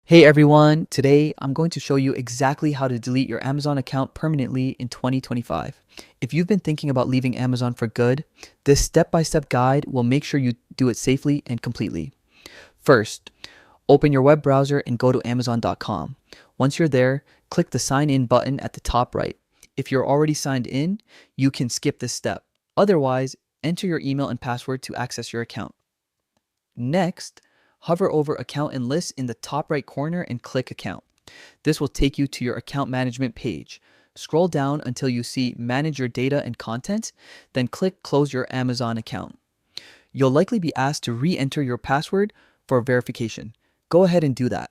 Hey everyone, today I'm going to show you exactly how to delete your Amazon account permanently in 2025. If you've been thinking about leaving Amazon for good, this step-by-step guide will make sure you do it safely and completely. First, open your web browser and go to Amazon.com. Once you're there, click the sign in button at the top right. If you're already signed in, you can skip this step. Otherwise, enter your email and password to access your account. Next, hover over Account and List in the top right corner and click Account. This will take you to your account management page. Scroll down until you see Manage Your Data and Content, then click Close Your Amazon account. You'll likely be asked to re-enter your password for verification. Go ahead and do that.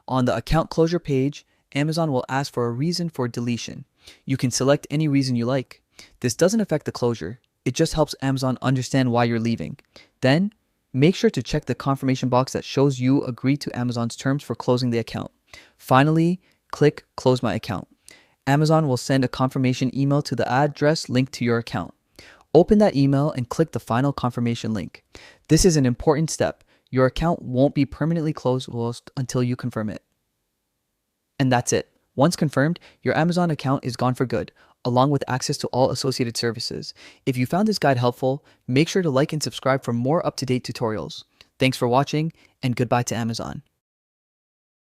On the account closure page, Amazon will ask for a reason for deletion. You can select any reason you like. This doesn't affect the closure. It just helps Amazon understand why you're leaving. Then, make sure to check the confirmation box that shows you agree to Amazon's terms for closing the account. Finally, click Close My Account. Amazon will send a confirmation email to the address linked to your account. Open that email and click the final confirmation link. This is an important step. Your account won't be permanently closed until you confirm it. And that's it. Once confirmed, your Amazon account is gone for good, along with access to all associated services. If you found this guide helpful, make sure to like and subscribe for more up-to-date tutorials. Thanks for watching, and goodbye to Amazon.